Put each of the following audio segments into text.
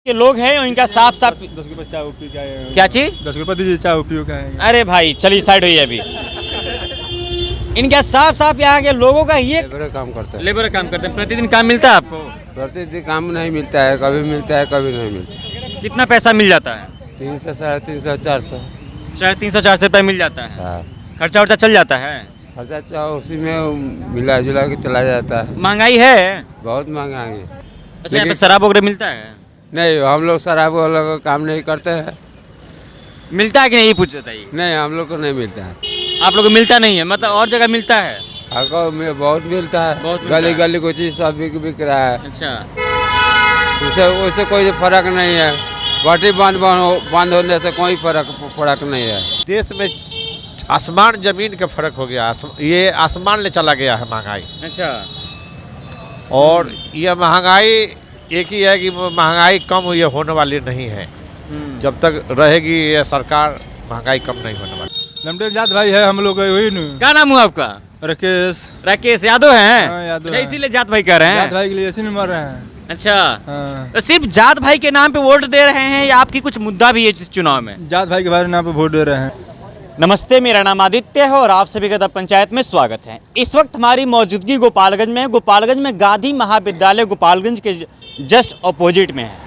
के लोग हैं इनका साफ साफ 10 रुपये चाय पी का है। क्या चीज 10 रुपये दीजिए चाय पी का है। अरे भाई चलिए साइड हुई अभी। इनका साफ साफ यहाँ के लोगों का ये लेबर काम करते हैं। लेबर काम करते हैं। प्रतिदिन काम मिलता है आपको? प्रतिदिन काम नहीं मिलता है, कभी मिलता है कभी नहीं मिलता। कितना पैसा मिल जाता है? 300 350 400। 350 400 रुपये मिल जाता है। हाँ, खर्चा वर्चा चल जाता है? खर्चा उसी में मिला जुला के चला जाता है। महंगाई है? बहुत महंगाई है। अच्छा यहाँ पे शराब वगैरह मिलता है? नहीं, हम लोग शराब वाला का काम नहीं करते हैं। मिलता है कि नहीं ये पूछ बताइए। नहीं, हम लोग को नहीं मिलता है। आप लोग को मिलता नहीं है, मतलब और जगह मिलता है? आपको में बहुत मिलता है, बहुत मिलता गली है। गली को चीज सब बिक रहा है। अच्छा उससे कोई फर्क नहीं है। बाटी बंद होने से कोई फर्क नहीं है। देश में आसमान जमीन का फर्क हो गया। ये आसमान ले चला गया है महंगाई। अच्छा और ये महंगाई एक ही है कि महंगाई कम ये होने वाली नहीं है। जब तक रहेगी ये सरकार महंगाई कम नहीं होने वाली। लमटे जात भाई है हम लोग का, वही न क्या नाम हुआ आपका? राकेश। राकेश यादव हैं? हाँ, यादव अच्छा, हैं। इसीलिए जात भाई कह रहे जात हैं। भाई के लिए ऐसे नहीं मर रहे हैं। अच्छा हाँ। तो सिर्फ जात भाई के नाम पे वोट दे रहे हैं या आपकी कुछ मुद्दा भी है इस चुनाव में? जात भाई के बारे में नाम पे वोट दे रहे हैं। नमस्ते, मेरा नाम आदित्य है और आप सभी का पंचायत में स्वागत है। इस वक्त हमारी मौजूदगी गोपालगंज में है। गोपालगंज में गांधी महाविद्यालय गोपालगंज के जस्ट अपोजिट में है।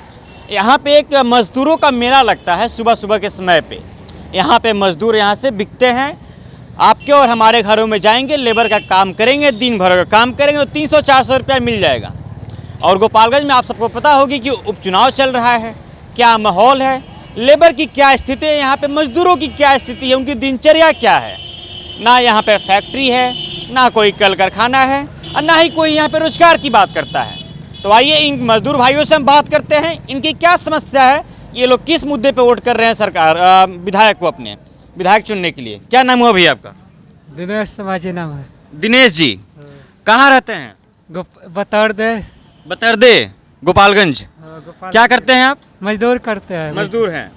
यहाँ पे एक मजदूरों का मेला लगता है सुबह सुबह के समय पे। यहाँ पे मजदूर यहाँ से बिकते हैं, आपके और हमारे घरों में जाएंगे, लेबर का काम करेंगे, दिन भर का काम करेंगे तो 300-400 रुपया मिल जाएगा। और गोपालगंज में आप सबको पता होगी कि उपचुनाव चल रहा है, क्या माहौल है, लेबर की क्या स्थिति है, यहाँ पे मजदूरों की क्या स्थिति है, उनकी दिनचर्या क्या है। ना यहाँ पे फैक्ट्री है, ना कोई कल कारखाना है और ना ही कोई यहाँ पे रोजगार की बात करता है। तो आइए इन मजदूर भाइयों से हम बात करते हैं, इनकी क्या समस्या है, ये लोग किस मुद्दे पे वोट कर रहे हैं सरकार विधायक को अपने विधायक चुनने के लिए। क्या नाम हुआ भैया आपका? दिनेश समाजी नाम है। दिनेश जी कहाँ रहते हैं? बतरदे गोपालगंज। क्या करते हैं आप? मजदूर करते हैं। मजदूर हैं।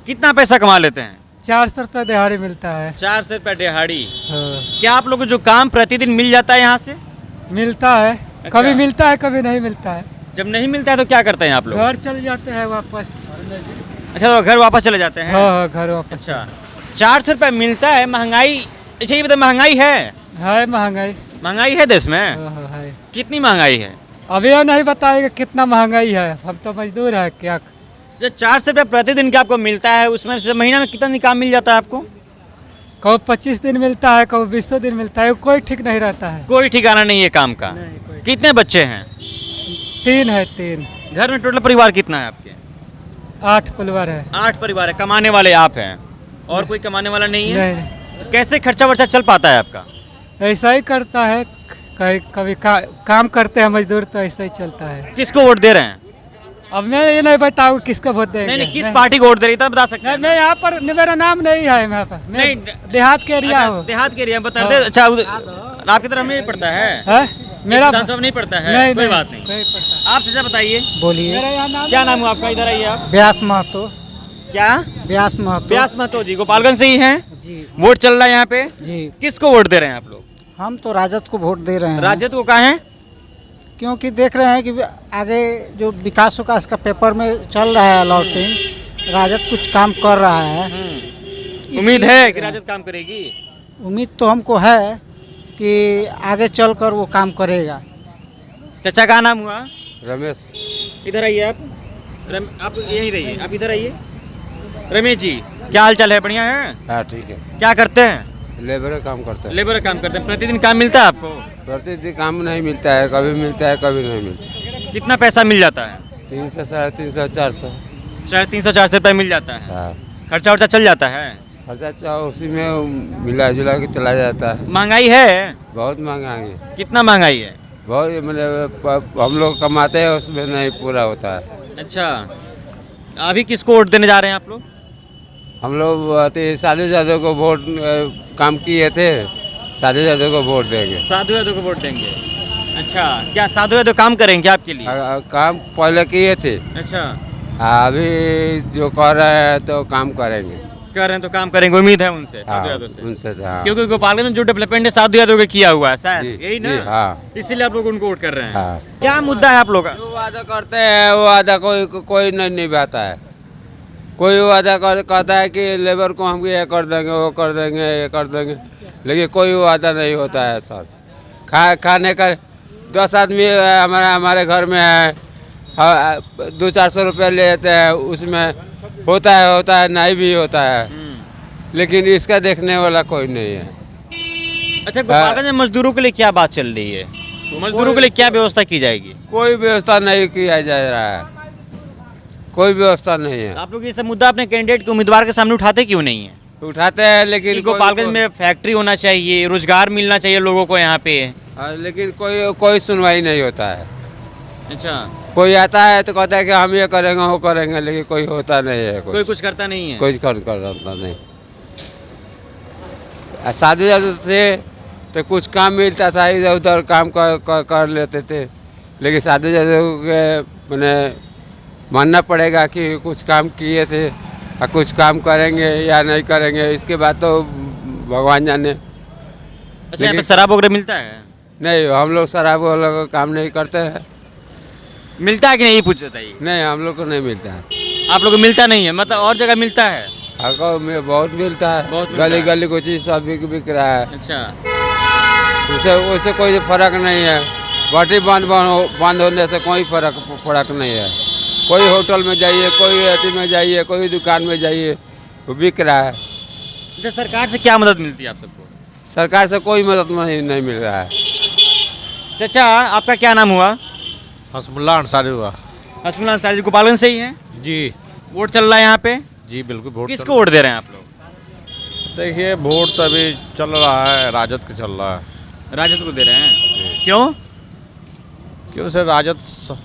कितना पैसा कमा लेते हैं? 400 रुपये दिहाड़ी मिलता है। 400 रुपये दिहाड़ी। हाँ, क्या आप लोग को जो काम प्रतिदिन मिल जाता है यहाँ से? मिलता है। अच्छा। कभी मिलता है कभी नहीं मिलता है। जब नहीं मिलता है तो क्या करते हैं आप लोग? घर चले जाते हैं वापस। अच्छा तो घर वापस चले जाते हैं? हाँ, घर वापस। अच्छा 400 रुपये मिलता है। महंगाई, अच्छा ये बताइए महंगाई है? महंगाई है देश में? हाँ, है। कितनी महंगाई है? अभी ये नहीं बताएगा कितना महंगाई है, हम तो मजदूर है क्या। जो 400 रुपये प्रतिदिन का आपको मिलता है उसमें से महीना में कितना काम मिल जाता है आपको? कभी 25 दिन मिलता है, कभी 20 दिन मिलता है, कोई ठीक नहीं रहता है। कोई ठिकाना नहीं है काम का। नहीं, कोई। कितने बच्चे हैं? 3 है। 3 घर में टोटल परिवार कितना है आपके? 8 परिवार है। 8 परिवार है। कमाने वाले आप हैं और कोई कमाने वाला नहीं है? नहीं, तो कैसे खर्चा वर्चा चल पाता है आपका? ऐसा ही करता है। कभी काम करते हैं मजदूर तो ऐसा ही चलता है। किसको वोट दे रहे हैं? अब मैं ये नहीं बताऊँ किसको वोट देंगे। नहीं किस पार्टी को वोट दे रही है बता सकते हैं? मैं यहाँ पर मेरा नाम नहीं है यहाँ पर। मैं नहीं, देहात के एरिया अच्छा, हूँ। देहात के एरिया बता दे। अच्छा आपकी तरफ नहीं पड़ता है? मेरा विधानसभा नहीं पड़ता है? नहीं, कोई बात नहीं। नहीं पड़ता। आप चाचा बताइए बोलिए। मेरा यहाँ नाम क्या नाम हुआ आपका? इधर आइए आप। व्यास महतो। क्या? व्यास महतो। व्यास महतो जी गोपालगंज से ही हैं? जी वोट चल रहा है यहाँ पे, जी। किसको वोट दे रहे हैं आप लोग? हम तो राजद को वोट दे रहे हैं। राजद को कहा है? क्योंकि देख रहे हैं कि आगे जो विकास का पेपर में चल रहा है अलॉटिंग, राजद कुछ काम कर रहा है। उम्मीद है कि राजद काम करेगी? उम्मीद तो हमको है कि आगे चलकर वो काम करेगा। चाचा का नाम हुआ? रमेश। इधर आइए आप। आप यहीं रहिए, आप इधर आइए। रमेश जी क्या हाल चाल है? बढ़िया है? हाँ, ठीक है। क्या करते हैं? लेबर काम करते हैं। लेबर काम करते हैं। प्रतिदिन काम मिलता है आपको? प्रतिदिन काम नहीं मिलता है, कभी मिलता है कभी नहीं मिलता। कितना पैसा मिल जाता है? 300 350 400। 350-400 रुपये मिल जाता है। हाँ, खर्चा वर्चा चल जाता है? खर्चा उसी में मिला जुला के चला जाता है। महंगाई है? बहुत महंगाई है। कितना महंगाई है? बहुत, मतलब हम लोग कमाते हैं उसमें नहीं पूरा होता है। अच्छा अभी किसको वोट देने जा रहे हैं आप लोग? हम लोग साधु यादव को वोट काम किए थे, साधु यादव को वोट देंगे। साधु यादव को वोट देंगे। अच्छा क्या साधु यादव काम करेंगे आपके लिए? काम पहले किए थे। अच्छा अभी जो कर रहे हैं तो काम करेंगे। कर रहे हैं तो काम करेंगे, उम्मीद है उनसे, साधु हाँ, यादव से। उनसे हाँ। क्योंकि गोपालगंज में जो डेवलपमेंट है साधु यादव का किया हुआ है शायद, जी, यही ना? जी, हाँ। इसीलिए आप लोग उनको वोट कर रहे हैं। हाँ। क्या मुद्दा है आप लोग का? जो वादा करते हैं वो वादा कोई नहीं निभाता है। कोई वादा कहता है कि लेबर को हम ये कर देंगे, वो कर देंगे, ये कर देंगे, लेकिन कोई वादा नहीं होता है सर। खाने का 10 आदमी हमारे घर में है, 200-400 रुपये लेते हैं, उसमें होता है नहीं भी होता है, लेकिन इसका देखने वाला कोई नहीं है। अच्छा, गोपालगंज में मजदूरों के लिए क्या बात चल रही है? मजदूरों के लिए क्या व्यवस्था की जाएगी? कोई व्यवस्था नहीं किया जा रहा है, कोई व्यवस्था नहीं है। आप लोग ये सब मुद्दा अपने कैंडिडेट के उम्मीदवार के सामने उठाते क्यों नहीं है? उठाते हैं लेकिन कि गोपालगंज में फैक्ट्री होना चाहिए, रोजगार मिलना चाहिए लोगों को यहाँ पे। लेकिन कोई सुनवाई नहीं होता है। अच्छा, कोई आता है तो कहता है कि हम ये करेंगे, वो करेंगे, लेकिन कोई होता नहीं है। कोई कुछ करता नहीं है। कुछ करता नहीं। साधु यादव थे तो कुछ काम मिलता था, इधर उधर काम कर लेते थे, लेकिन साधु यादव के मैंने मानना पड़ेगा कि कुछ काम किए थे और कुछ काम करेंगे या नहीं करेंगे, इसके बाद तो भगवान जाने। अच्छा, यहाँ पे शराब वगैरह मिलता है? नहीं, हम लोग शराब वाला का काम नहीं करते हैं। मिलता है कि नहीं, पूछ बताइए। नहीं, हम लोग को नहीं मिलता है। आप लोग को मिलता नहीं है, मतलब और जगह मिलता है? गाँव में बहुत मिलता है, बहुत मिलता गली है। गली कुछ चीज़ सब बिक रहा है। अच्छा, उससे कोई फर्क नहीं है। बाटी बंद होने से कोई फर्क नहीं है। कोई होटल में जाइए, कोई एटी में जाइए, कोई दुकान में जाइए, वो बिक रहा है। अच्छा, सरकार से क्या मदद मिलती है आप सबको? सरकार से कोई मदद नहीं मिल रहा है। चाचा, आपका क्या नाम हुआ? हसमुल्ला अंसारी हुआ। हसमुल्ला अंसारी जी, गोपालगंज से ही हैं? जी वोट चल रहा है यहाँ पे? जी बिल्कुल। वोट किसको वोट दे रहे हैं आप लोग? देखिए, वोट तो अभी चल रहा है, राजद का चल रहा है। राजद को दे रहे हैं? क्यों? क्यों से राजद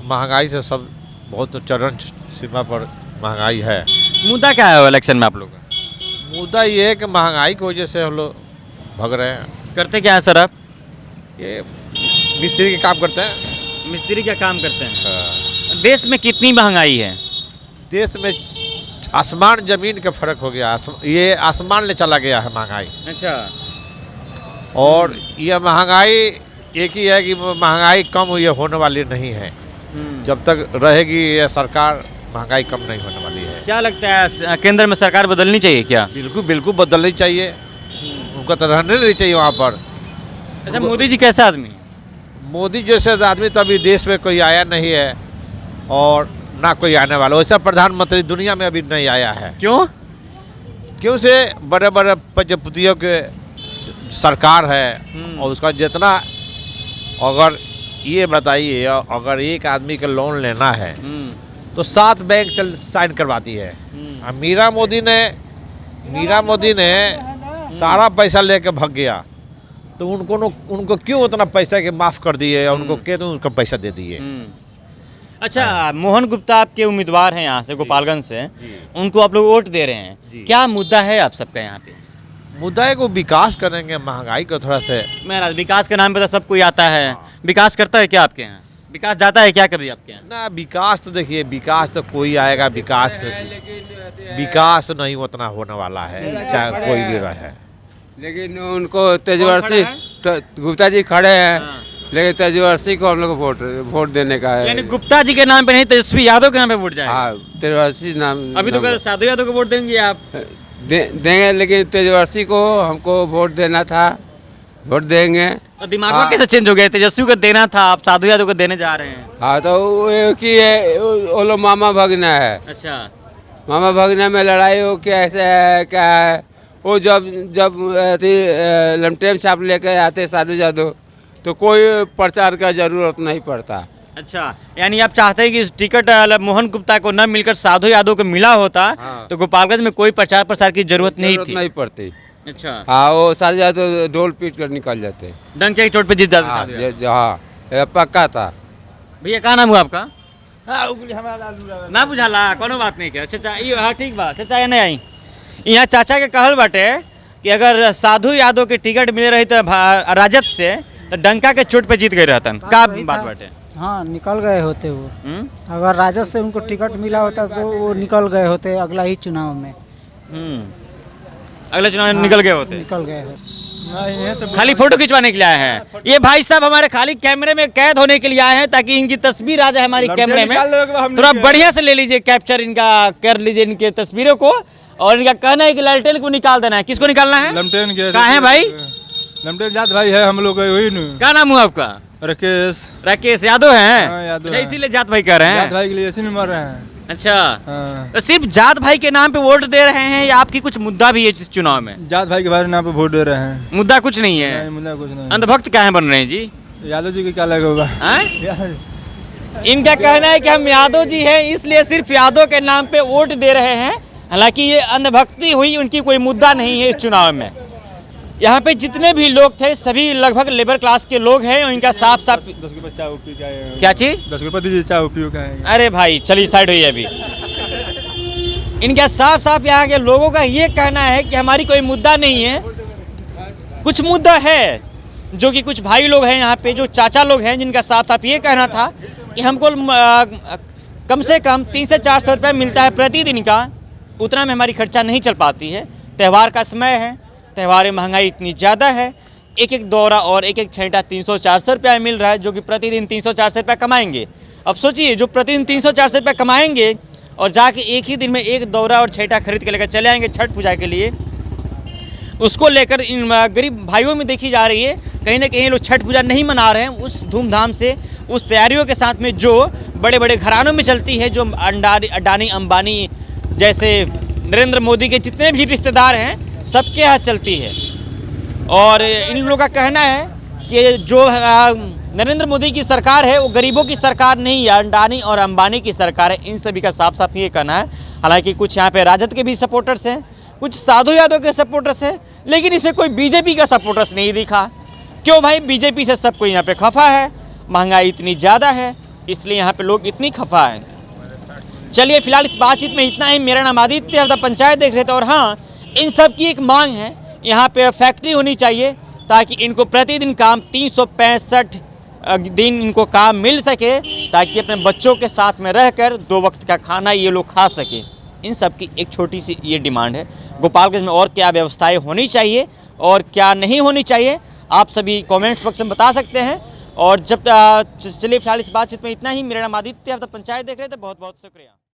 महंगाई से सब बहुत चरम सीमा पर महंगाई है। मुद्दा क्या है इलेक्शन में आप लोग का? मुद्दा ये है कि महंगाई की वजह से हम लोग भग रहे हैं। करते क्या है सर आप? ये मिस्त्री के काम करते हैं। मिस्त्री क्या काम करते हैं? देश में कितनी महंगाई है? देश में आसमान जमीन का फर्क हो गया। ये आसमान ले चला गया है महंगाई। अच्छा, और यह महंगाई एक ही है कि महंगाई कम हुई होने वाली नहीं है। जब तक रहेगी यह सरकार, महंगाई कम नहीं होने वाली है। क्या लगता है केंद्र में सरकार बदलनी चाहिए क्या? बिल्कुल बिल्कुल बदलनी चाहिए। उनका तो रहने नहीं चाहिए वहाँ पर। अच्छा, मोदी जी कैसा आदमी है? मोदी जैसे आदमी तो अभी देश में कोई आया नहीं है और ना कोई आने वाला। वैसा प्रधानमंत्री दुनिया में अभी नहीं आया है। क्यों? क्यों से बड़े बड़े पंचपतियों के सरकार है और उसका जितना, अगर ये बताइए, अगर एक आदमी का लोन लेना है तो 7 बैंक से साइन करवाती है। अब मीरा मोदी ने सारा पैसा लेके भाग गया, तो उनको क्यों उतना पैसा के माफ़ कर दिए और उनको क्यों उसका पैसा दे दिए। अच्छा, मोहन गुप्ता आपके उम्मीदवार हैं यहाँ से, गोपालगंज से, उनको आप लोग वोट दे रहे हैं, क्या मुद्दा है आप सबका यहाँ पे? मुद्दा है को विकास करेंगे, महंगाई को थोड़ा से। महाराज, विकास के नाम पे तो सब कोई आता है। विकास करता है क्या आपके यहाँ? विकास जाता है क्या कभी आपके यहाँ? ना, विकास तो देखिए, विकास तो कोई आएगा, विकास तो नहीं उतना होने वाला है, चाहे कोई भी रहे। लेकिन उनको तेजवर्षी गुप्ता जी खड़े हैं, लेकिन तेजवर्षी को हम लोग वोट देने का है। यानी गुप्ता जी के नाम पे नहीं, तेजस्वी यादव के नाम पे वोट जाएगा? हाँ, तेजवर्षी नाम। अभी तो साधु यादव को वोट देंगे आप? देंगे, लेकिन तेजवर्षी को हमको वोट देना था, वोट देंगे। तो दिमाग कैसे चेंज हो गया? तेजस्वी को देना था, आप साधु यादव को देने जा रहे हैं? हाँ, तो वो लोग मामा भगना है। अच्छा, मामा भगना में लड़ाई हो क्या ऐसे है, क्या है? वो जब लमटेम छाप लेके आते साधु यादव, तो कोई प्रचार का जरूरत नहीं पड़ता। अच्छा, यानी आप चाहते हैं कि टिकट मोहन गुप्ता को न मिलकर साधु यादव को मिला होता, हाँ। तो गोपालगंज में कोई प्रचार प्रसार की जरूरत नहीं थी? नहीं पड़ती। अच्छा, हाँ, वो साधु यादव डोल पीट कर निकल जाते। डंक के चोट पे जीत जाते साधु यादव। हाँ, ये पक्का था। भैया, क्या नाम हुआ आपका? ना बुझाला, कोनो बात नहीं क्या? चाचा, हाँ ठीक बा, चाचा ये नहीं आई। यहाँ चाचा के कहल बाटे कि अगर साधु यादव के टिकट मिले रही तो राजद से, तो डंका के चोट पे जीत गए रहतन। का बात बाटे? हाँ, निकल गए होते वो। अगर राजद से उनको टिकट मिला होता तो वो निकल गए होते अगला ही चुनाव में। अगले चुनाव में निकल गए होते। निकल गए हैं। खाली फोटो खिंचवाने के लिए आए हैं। ये भाई साहब हमारे खाली कैमरे में कैद होने के लिए आए हैं ताकि इनकी तस्वीर आ जाए हमारी कैमरे में। थोड़ा बढ़िया से ले लीजिए, कैप्चर इनका कर लीजिए, इनके तस्वीरों को। और इनका कहना है कि लालटेन को निकाल देना है। किसको निकालना है? लमटेन के कहाँ है भाई? लमटेन जात भाई है हम लोग का, वही नहीं। क्या नाम हुआ आपका? राकेश यादव है? हाँ, यादव अच्छा, है। इसीलिए जात भाई कह रहे हैं। जात भाई के लिए ऐसे नहीं मर रहे हैं। अच्छा, हाँ। तो सिर्फ जात भाई के नाम पे वोट दे रहे हैं या आपकी कुछ मुद्दा भी है इस चुनाव में? जात भाई के बारे नाम पे वोट दे रहे हैं। मुद्दा कुछ नहीं है। नहीं, मुद्दा कुछ नहीं। अंधभक्त काहे बन रहे हैं जी? यादव जी के क्या लगा होगा? इनका कहना है कि हम यादव जी हैं, इसलिए सिर्फ यादव के नाम पे वोट दे रहे हैं। हालांकि ये अंधभक्ति हुई, उनकी कोई मुद्दा नहीं है इस चुनाव में। यहाँ पे जितने भी लोग थे सभी लगभग लेबर क्लास के लोग हैं और इनका साफ साफ 10 रुपये चाय पी का है। क्या चीज? 10 रुपये दीजिए, चाय पी का है। अरे भाई चलिए साइड हुई अभी। इनका साफ साफ यहाँ के लोगों का ये कहना है कि हमारी कोई मुद्दा नहीं है। कुछ मुद्दा है जो कि कुछ भाई लोग हैं यहाँ पे, जो चाचा लोग हैं, जिनका साफ साफ ये कहना था कि हमको कम से कम 300 से 400 रुपये मिलता है प्रतिदिन का, उतना में हमारी खर्चा नहीं चल पाती है। त्यौहार का समय है, त्यौहार महंगाई इतनी ज़्यादा है, एक एक दौरा और एक एक छेंटा 300-400 रुपया मिल रहा है, जो कि प्रतिदिन 300-400 रुपया कमाएंगे। अब सोचिए, जो प्रतिदिन 300-400 रुपया कमाएंगे और जाके एक ही दिन में एक दौरा और छेंटा खरीद के लेकर चले आएंगे छठ पूजा के लिए, उसको लेकर इन गरीब भाइयों में देखी जा रही है कहीं ना कहीं लोग छठ पूजा नहीं मना रहे हैं उस धूमधाम से, उस तैयारियों के साथ में जो बड़े बड़े घरानों में चलती है, जो अडानी अंबानी जैसे नरेंद्र मोदी के जितने भी रिश्तेदार हैं सबके यहाँ चलती है। और इन लोगों का कहना है कि जो नरेंद्र मोदी की सरकार है वो गरीबों की सरकार नहीं है, अडानी और अंबानी की सरकार है। इन सभी का साफ साफ ये कहना है। हालांकि कुछ यहाँ पे राजद के भी सपोर्टर्स हैं, कुछ साधु यादव के सपोर्टर्स हैं, लेकिन इसमें कोई बीजेपी का सपोर्टर्स नहीं दिखा। क्यों भाई? बीजेपी से सब कोई यहाँ पे खफा है, महंगाई इतनी ज़्यादा है, इसलिए यहाँ पे लोग इतनी खफा हैं। चलिए फिलहाल इस बातचीत में इतना ही। मेरा नाम आदित्य, अब तक पंचायत देख रहे थे। और हाँ, इन सब की एक मांग है, यहाँ पे फैक्ट्री होनी चाहिए ताकि इनको प्रतिदिन काम 365 दिन इनको काम मिल सके, ताकि अपने बच्चों के साथ में रहकर 2 वक्त का खाना ये लोग खा सके। इन सब की एक छोटी सी ये डिमांड है। गोपालगंज में और क्या व्यवस्थाएं होनी चाहिए और क्या नहीं होनी चाहिए, आप सभी कमेंट्स बॉक्स में बता सकते हैं। और जब चलिए फिलहाल इस बातचीत में इतना ही। मेरा नाम आदित्य, अब तक पंचायत देख रहे थे। बहुत बहुत शुक्रिया।